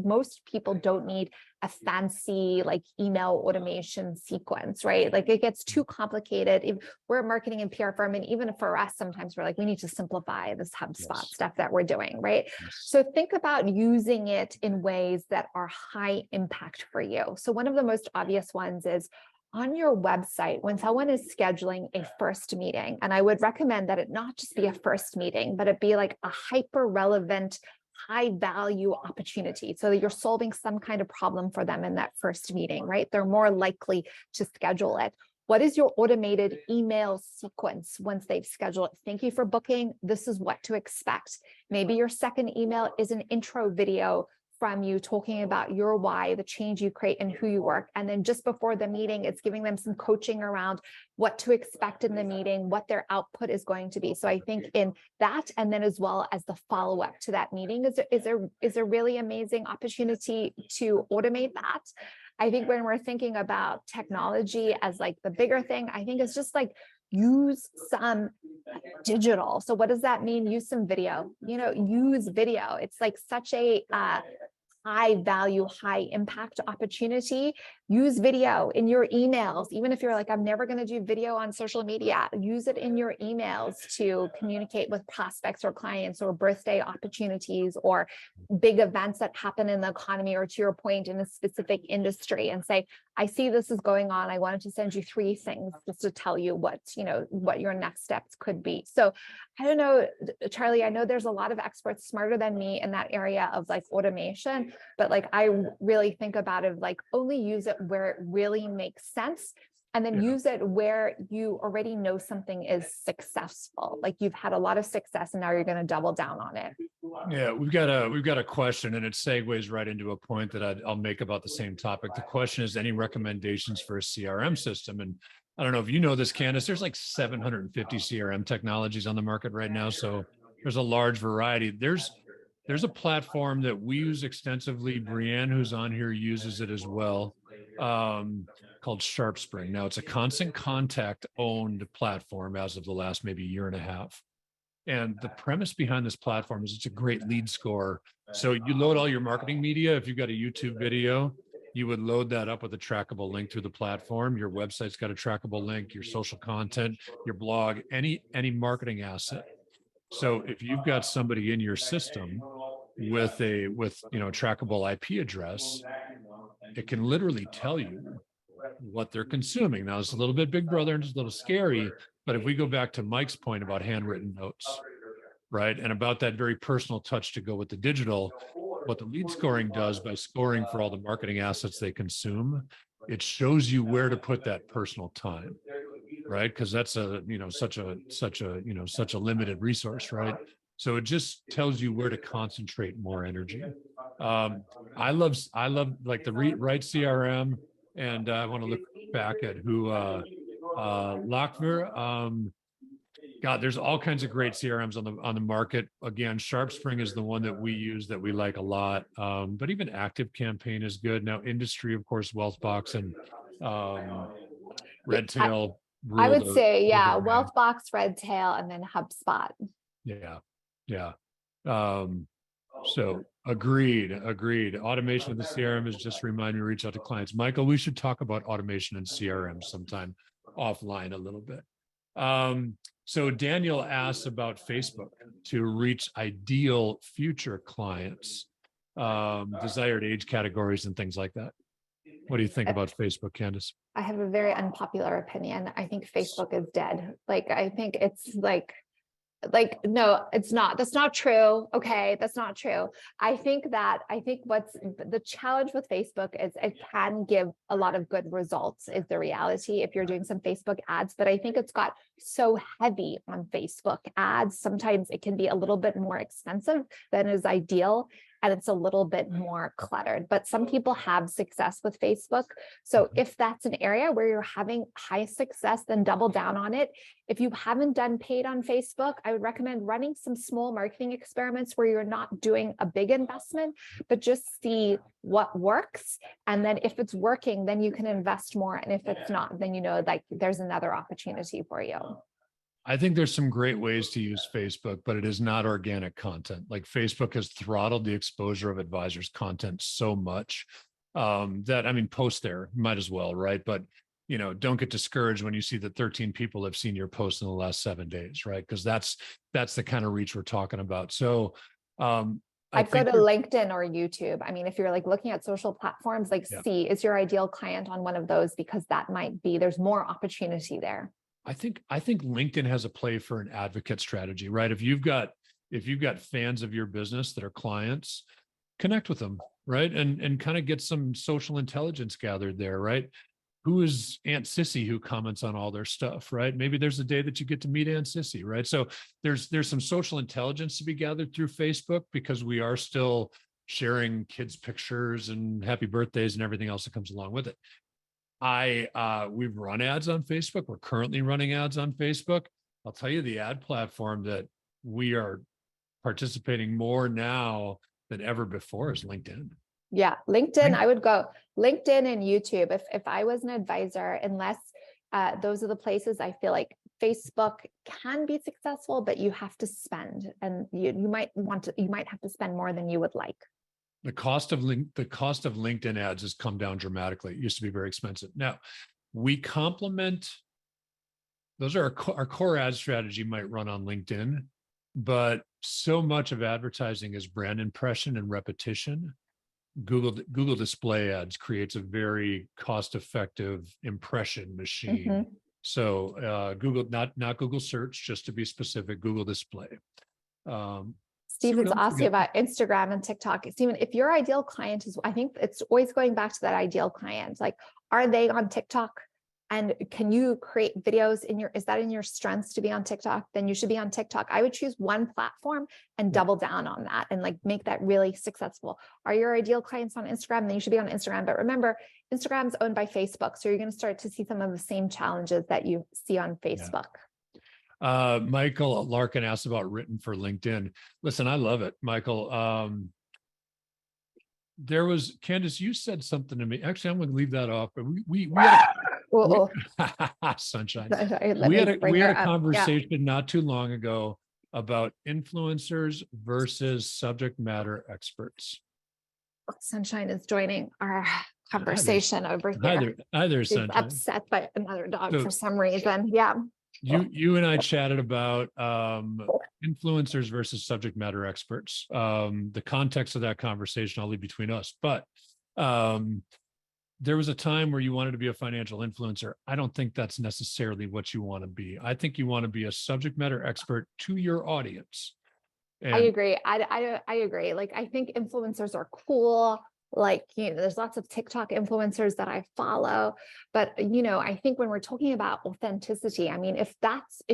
most people don't need a fancy like email automation sequence, right? Like it gets too complicated. If we're a marketing and PR firm, and even for us, sometimes we're like, we need to simplify this HubSpot stuff that we're doing, right? So think about using it in ways that are high impact for you. So one of the most obvious ones is on your website, when someone is scheduling a first meeting, and I would recommend that it not just be a first meeting, but it be like a hyper relevant, high value opportunity so that you're solving some kind of problem for them in that first meeting, right? They're more likely to schedule it. What is your automated email sequence once they've scheduled it? Thank you for booking. This is what to expect. Maybe your second email is an intro video from you talking about your why, the change you create and who you work. And then just before the meeting, it's giving them some coaching around what to expect in the meeting, what their output is going to be. So I think in that, and then as well as the follow-up to that meeting is a really amazing opportunity to automate that. I think when we're thinking about technology as like the bigger thing, I think it's just like use some digital. So what does that mean? Use some video, use video. It's like such a high value, high impact opportunity. Use video in your emails. Even if you're like, I'm never going to do video on social media, use it in your emails to communicate with prospects or clients or birthday opportunities or big events that happen in the economy, or to your point, in a specific industry, and say, I see this is going on. I wanted to send you 3 things just to tell you what your next steps could be. So I don't know, Charlie, I know there's a lot of experts smarter than me in that area of like automation, but like, I really think about it like only use it where it really makes sense. And then use it where you already know something is successful. Like you've had a lot of success and now you're going to double down on it. Yeah, we've got a question, and it segues right into a point that I'll make about the same topic. The question is, any recommendations for a CRM system? And I don't know if you know this, Candice, there's like 750 CRM technologies on the market right now. So there's a large variety. There's a platform that we use extensively. Brianne, who's on here, uses it as well, called SharpSpring. Now, it's a Constant Contact owned platform as of the last maybe year and a half. And the premise behind this platform is it's a great lead score. So you load all your marketing media. If you've got a YouTube video, you would load that up with a trackable link through the platform. Your website's got a trackable link, your social content, your blog, any marketing asset. So if you've got somebody in your system with a trackable IP address, it can literally tell you what they're consuming. Now, it's a little bit Big Brother and it's a little scary, but if we go back to Mike's point about handwritten notes, right, and about that very personal touch to go with the digital, what the lead scoring does by scoring for all the marketing assets they consume, it shows you where to put that personal time, right? Because that's such a limited resource, right? So it just tells you where to concentrate more energy. I love like the Right CRM, and I want to look back at who Lockver. God, there's all kinds of great CRMs on the market. Again, SharpSpring is the one that we use that we like a lot. But even Active Campaign is good. Now, industry, of course, Wealthbox and Redtail. I would say, Wealthbox, Redtail, and then HubSpot. Yeah. So agreed. Automation of the CRM is just a reminder to reach out to clients. Michael, we should talk about automation and CRM sometime offline a little bit. So Daniel asks about Facebook to reach ideal future clients, desired age categories and things like that. What do you think about Facebook, Candice? I have a very unpopular opinion. I think Facebook is dead. Like, I think it's like, no, it's not. That's not true. Okay, that's not true. I think what's the challenge with Facebook is it can give a lot of good results, is the reality, if you're doing some Facebook ads. But I think it's got so heavy on Facebook ads. Sometimes it can be a little bit more expensive than is ideal, and it's a little bit more cluttered. But some people have success with Facebook. So if that's an area where you're having high success, then double down on it. If you haven't done paid on Facebook, I would recommend running some small marketing experiments where you're not doing a big investment, but just see what works. And then if it's working, then you can invest more. And if it's not, then you know, like, there's another opportunity for you. I think there's some great ways to use Facebook, but it is not organic content. Like, Facebook has throttled the exposure of advisors' content so much that, I mean, post there, might as well, right? But, you know, don't get discouraged when you see that 13 people have seen your post in the last 7 days, right? Because that's the kind of reach we're talking about. So I'd go to LinkedIn or YouTube. I mean, if you're like looking at social platforms, like, see, is your ideal client on one of those? Because that might be, there's more opportunity there. I think LinkedIn has a play for an advocate strategy, right? If you've got fans of your business that are clients, connect with them, right? And kind of get some social intelligence gathered there, right? Who is Aunt Sissy who comments on all their stuff, right? Maybe there's a day that you get to meet Aunt Sissy, right? So there's some social intelligence to be gathered through Facebook, because we are still sharing kids' pictures and happy birthdays and everything else that comes along with it. We've run ads on Facebook. We're currently running ads on Facebook. I'll tell you, the ad platform that we are participating more now than ever before is LinkedIn. Yeah, LinkedIn. I would go LinkedIn and YouTube. If I was an advisor, unless those are the places, I feel like Facebook can be successful, but you have to spend, and you might have to spend more than you would like. The cost of LinkedIn ads has come down dramatically. It used to be very expensive. Now, we complement, those are our core ad strategy might run on LinkedIn, but so much of advertising is brand impression and repetition. Google display ads creates a very cost-effective impression machine. Mm-hmm. So Google, not Google search, just to be specific, Google display. Steven's asking about Instagram and TikTok. Steven, if your ideal client is, I think it's always going back to that ideal client. Like, are they on TikTok? And can you create videos is that in your strengths to be on TikTok? Then you should be on TikTok. I would choose one platform and double down on that and like make that really successful. Are your ideal clients on Instagram? Then you should be on Instagram. But remember, Instagram's owned by Facebook. So you're going to start to see some of the same challenges that you see on Facebook. Yeah. Michael Larkin asked about written for LinkedIn. Listen, I love it, Michael. There was, Candice, you said something to me. Actually, I'm going to leave that off, but we had sunshine. We had a conversation not too long ago about influencers versus subject matter experts. Sunshine is joining our conversation over here. Either Sunshine. Upset by another dog for some reason. Yeah. You and I chatted about influencers versus subject matter experts. The context of that conversation I'll leave between us, but there was a time where you wanted to be a financial influencer. I don't think that's necessarily what you want to be. I think you want to be a subject matter expert to your audience. And I agree. I agree. Like, I think influencers are cool. Like, there's lots of TikTok influencers that I follow, but, I think when we're talking about authenticity, I mean, if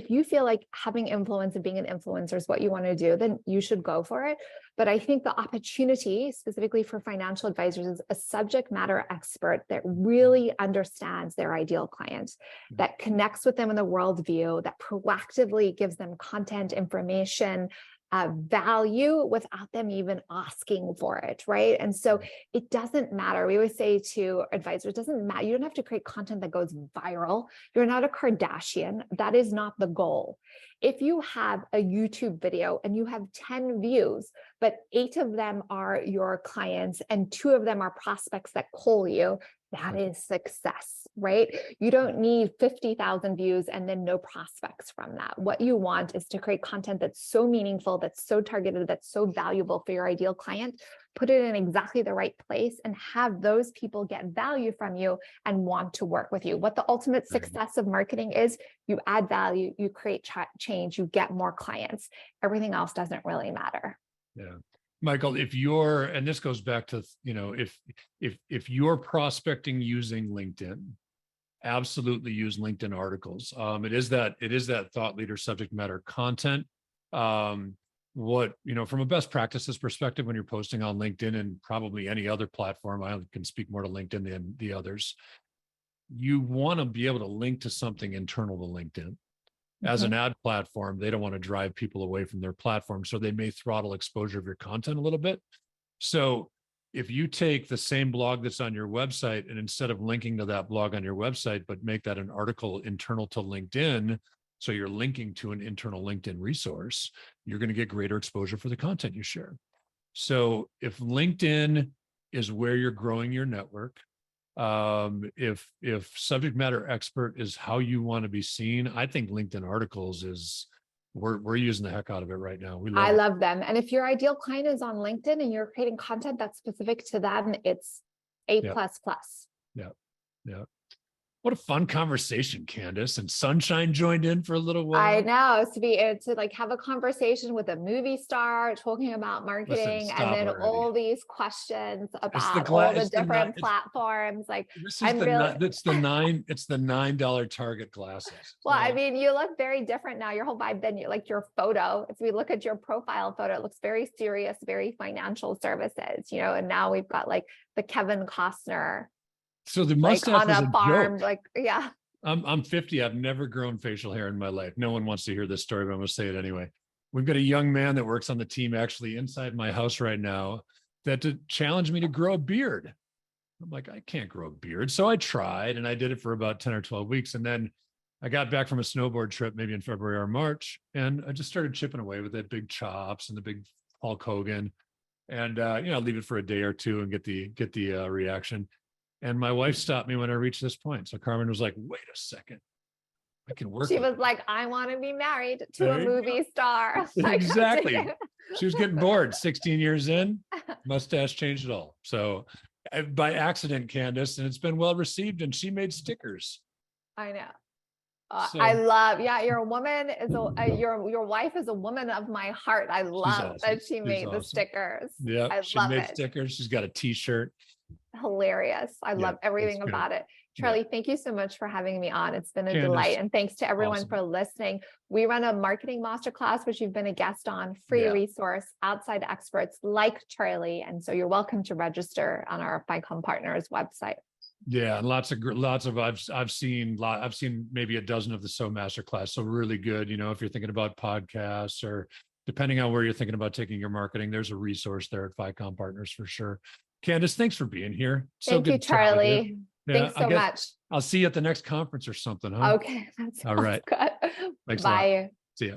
you feel like having influence and being an influencer is what you want to do, then you should go for it. But I think the opportunity specifically for financial advisors is a subject matter expert that really understands their ideal client, that connects with them in the worldview, that proactively gives them content, information, value without them even asking for it, right? And so it doesn't matter. We always say to advisors, it doesn't matter. You don't have to create content that goes viral. You're not a Kardashian. That is not the goal. If you have a YouTube video and you have 10 views, but 8 of them are your clients and 2 of them are prospects that call you. That is success, right? You don't need 50,000 views and then no prospects from that. What you want is to create content that's so meaningful, that's so targeted, that's so valuable for your ideal client, put it in exactly the right place and have those people get value from you and want to work with you. What the ultimate success of marketing is, you add value, you create change, you get more clients. Everything else doesn't really matter. Yeah. Michael, if you're, and this goes back to, if you're prospecting using LinkedIn, absolutely use LinkedIn articles. It is that thought leader subject matter content. From a best practices perspective, when you're posting on LinkedIn and probably any other platform, I can speak more to LinkedIn than the others. You want to be able to link to something internal to LinkedIn. As an ad platform, they don't want to drive people away from their platform. So they may throttle exposure of your content a little bit. So if you take the same blog that's on your website and instead of linking to that blog on your website, but make that an article internal to LinkedIn, so you're linking to an internal LinkedIn resource, you're going to get greater exposure for the content you share. So if LinkedIn is where you're growing your network, if subject matter expert is how you want to be seen, I think LinkedIn articles is we're using the heck out of it right now. I love them. And if your ideal client is on LinkedIn and you're creating content that's specific to them, it's A++. Yeah. Yeah. What a fun conversation, Candice. And Sunshine joined in for a little while. I know. To like have a conversation with a movie star talking about marketing, and then already. All these questions about all the different platforms. Like it's the $9 Target glasses. Well, I mean, you look very different now. Your whole vibe, then like your photo, if we look at your profile photo, it looks very serious, very financial services, and now we've got like the Kevin Costner. So the mustache like on was a farm, joke. like, yeah. I'm 50. I've never grown facial hair in my life. No one wants to hear this story, but I'm going to say it anyway. We've got a young man that works on the team actually inside my house right now that challenged me to grow a beard. I'm like, I can't grow a beard. So I tried and I did it for about 10 or 12 weeks. And then I got back from a snowboard trip, maybe in February or March. And I just started chipping away with it, big chops and the big Hulk Hogan. And, leave it for a day or two and get the reaction. And my wife stopped me when I reached this point. So Carmen was like, wait a second. I can work. She was like, I want to be married to a movie star. Exactly. She was getting bored. 16 years in, mustache changed it all. So by accident, Candice, and it's been well received. And she made stickers. I know. I love, your woman is your wife is a woman of my heart. I love that she made the stickers. Yeah, she made stickers. She's got a t-shirt. Hilarious. I love everything about it. Charlie, thank you so much for having me on. It's been a delight. And thanks to everyone for listening. We run a marketing masterclass, which you've been a guest on, free resource, outside experts like Charlie. And so you're welcome to register on our FICOM Partners website. Yeah, and lots of I've seen maybe a dozen of the masterclass. So really good. If you're thinking about podcasts or depending on where you're thinking about taking your marketing, there's a resource there at FICOM Partners for sure. Candice, thanks for being here. Thank you, Charlie. Thanks so much. I'll see you at the next conference or something, huh? Okay. All right. Good. Thanks Bye. a lot. See ya.